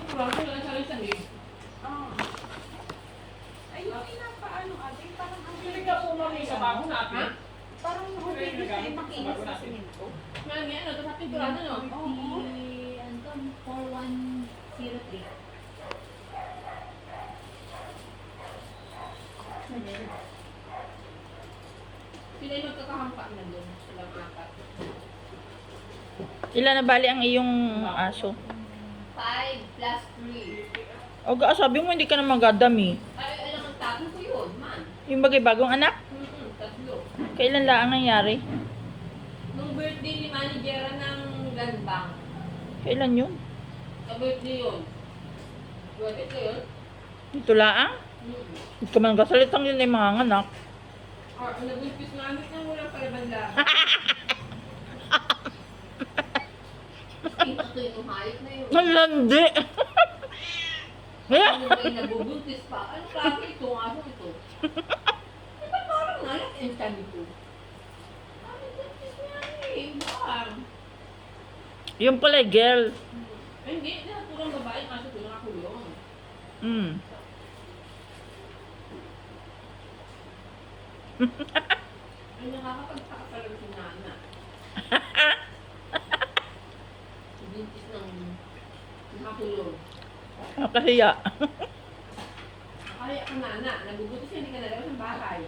kurado lang sa rin. Ah. Ay, yung pinapaano ate, parang ang Hindi ka po mami sa bago natin. parang hubig kasi makinis na sininto. Nga nga, ano, tapos kurado no? Oo. 4103. Sila yung magkakahampa na doon. Silang apat. Ilan na bali ang iyong aso? 5 plus 3. O sabi mo hindi ka na magadami. Ay, alam ang tatlo ko yun, man. Yung bagay bagong anak? Tatlo. Kailan lang ang nangyari? Nung birthday ni Manigera ng Ganbang. Kailan yun? Sa birthday yun. Birthday ko yun? Dito laang? Hindi ka man gasalitang yun ay mga anak. Or, nag-wimpis namin na walang palabanda. Ito yung hayop na yun. Ang landi! Kaya, Ano ba yung nabubuntis pa? Ano klase ito? Ano ito? Diba parang nalang instant ito? Ano buntis niya eh? Baka. yung pala girl. Ay, hindi. Naturang babae. Kaso ito nakakulong. Mm. Ay, nakakapagtaka talaga si Nana. Buntis ng nakakulong. Nakahiya. Kaya ang Nana, nabubutis hindi ka nalabas ng bahay.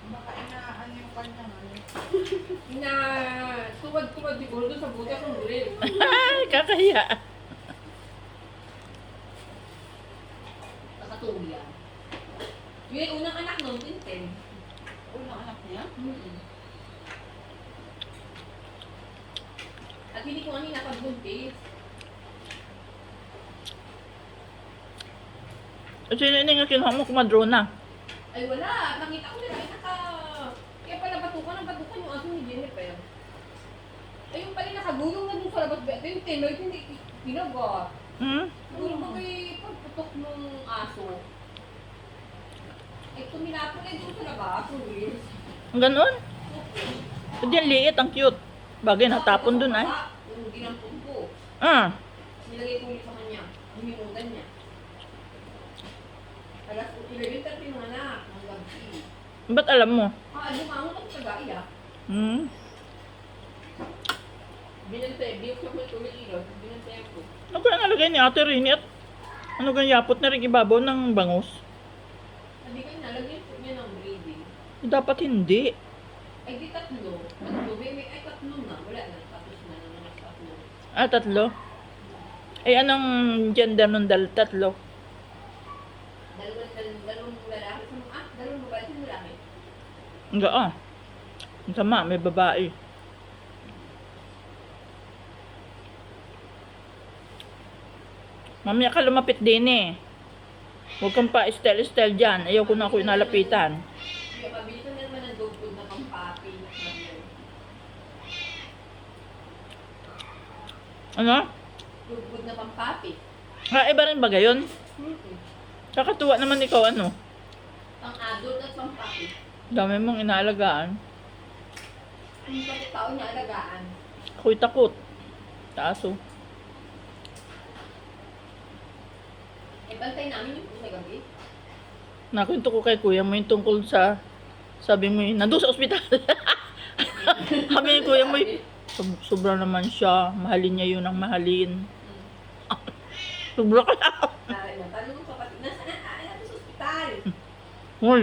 Baka inaan yung kanyang ano. Na tuwad-tuwad siguro doon sa butas ng buril. Kakahiya. Nakatulyan. Yun yung unang anak noon, Tintin. Unang anak niya? At hindi ko kami napagbuntis. At sino yun yung kinuha mo kumadrona? Ay wala, nakita ko nila, ay kaya pala batukan yung aso ni Jennifer. Ay yung pala nakagulong na dun sa labas, Tintin, may hindi pinagot. Hmm? Siguro ba may pagputok ng aso? Ay tuminapon na dun sa labas, Luis. Ang ganon? Hindi ang liit, ang cute. Bagay natapon dun ay. Yung ginampun ko. Ah, Nilagay ko ulit sa kanya. Hinimutan niya. Alas 11:30 ng anak, ng gabi. ba't alam mo? Lumangon ako sa gaya. Hmm? Binantay, biyok sa mga tuloy ilaw. Binantay ko. Ano kaya nalagay ni Ate Rini at ano kaya yapot na rin ibabaw ng bangus? Sabi ko, nalagyan po niya ng breeding. Dapat hindi. Ay, di tatlo. Tatlo, ay tatlo na. Wala na, tapos na naman tatlo. Ah, tatlo? Eh, anong gender nun tatlo? Dalawang lalaki sa dalawang babae sa lalaki. Nga ah. Ang sama, may babae. Mamaya ka lumapit din eh. Huwag kang pa style-style dyan. Ayaw ko na ako inalapitan. Kaya pabilisan na naman ang dog food na pampapi. Ano? Dog food na pampapi. Ah, iba rin ba gayon? Kakatuwa naman ikaw ano. Pang-adult at pampapi. Dami mong inaalagaan. Yung pati tao niya alagaan. Ako'y takot. Taaso. Bantay namin yung sa gabi. Nakwento ko kay kuya mo yung tungkol sa sabi mo yun, nandun sa ospital. Sabi ni kuya mo, sobra naman siya. Mahalin niya yun ang mahalin. Sobra ka lang. Tanong ko kapatid, nasaan na natin sa ospital? Hoy,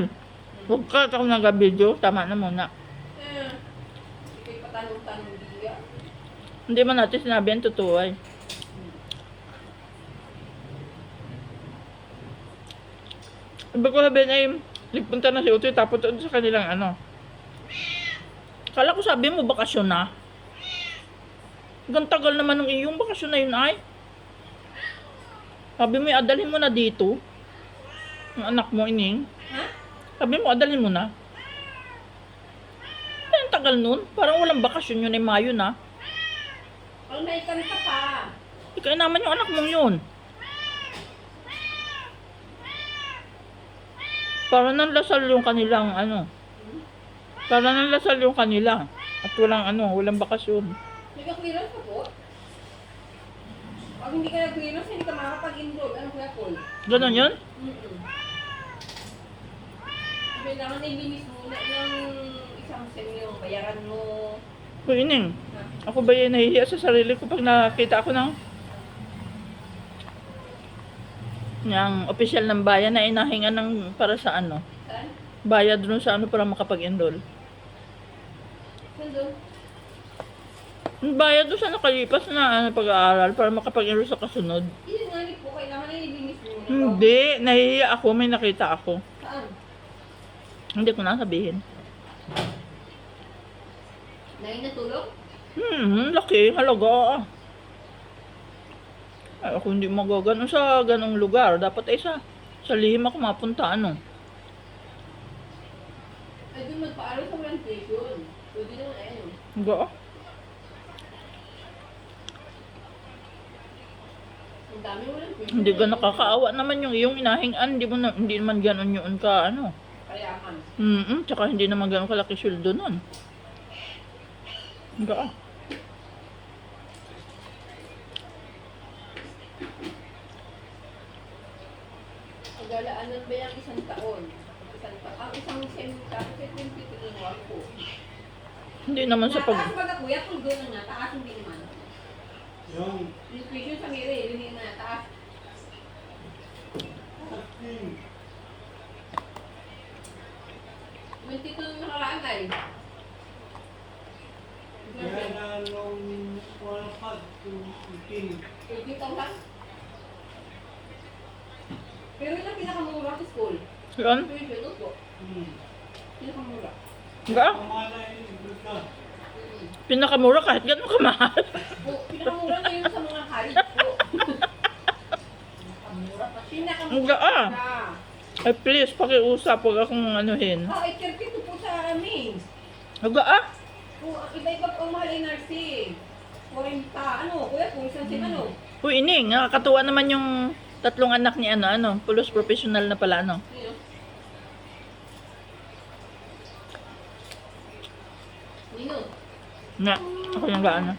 huwag ka ako nag-video. Tama na muna. Hindi kayo patanong-tanong diya. Hindi man natin sinabi ang totoo ay. Iba ko sabihin ay, nagpunta na si Utoy tapos doon sa kanilang ano. Kala ko sabi mo bakasyon na. Hanggang tagal naman ng iyong bakasyon na yun ay. Sabi mo, adalhin mo na dito. Ang anak mo, ining. Ha? Sabi mo, adalhin mo na. Ay, ang tagal nun. Parang walang bakasyon yun ay Mayo na. Ang may kanta pa. Ikaw naman yung anak mong yun. Para nang lasal yung kanilang ano. Para nang lasal yung kanila. At walang ano, walang bakasyon. Nag-clearance ka po? Pag hindi ka nag-clearance, hindi ka makakapag-enroll. Ano kuya Paul? Ganon yun? Kailangan na ilinis muna ng isang sem yung bayaran mo. Uy, Ining. Ako ba yung nahihiya sa sarili ko pag nakita ako ng opisyal ng bayan na inahingan ng para sa ano? Saan? Bayad dun sa ano para makapag-enroll. Saan doon? Bayad doon sa nakalipas na pag-aaral para makapag-enroll sa kasunod. Yun nga po, kailangan na ilinis muna. Hindi, nahihiya ako, may nakita ako. Saan? Hindi ko na sabihin. Nahin na tulong? Laki, halaga. Ay, ako hindi magaganon sa ganong lugar. Dapat ay sa lihim ako mapunta, ano. Ay, doon magpaaral sa orientation. Pwede naman ayun. Ga. Ang dami mo lang. Hindi ka nakakaawa naman yung iyong inahingan. Hindi naman ganon yun ka, ano. Kayaman. Tsaka hindi naman ganon kalaki sweldo nun. Ga. Paglalaanan ba yung isang taon? Ang isang sem tapos ay 23 ko. Hindi naman sa pag... Taas ba na kuya? Kung doon na, taas hindi naman. Yung Yung tuition sa mire, yun na, taas. acting, 22 nung nakaraan ay. kaya na nung wala pa, 15. 20,000? Pero yun ang pinakamura sa school. Yun? Tuition, no po. Pinakamura. Ga. Pamalay, buka. Pinakamura kahit gano'n kamahal. Pinakamura na yun sa mga college po. Pinakamura Ga. na. Ay please, pakiusap, huwag akong anuhin. Ay 32 po sa amin. Ga. Kung ang iba-iba po ang mahal ay nursing. 40, ano, kuya, kung isang sim, ano. Uy, Ining, nakakatuwa naman yung tatlong anak ni pulos professional na pala, ano. Sino? Nino? Nga, ako yung gaano.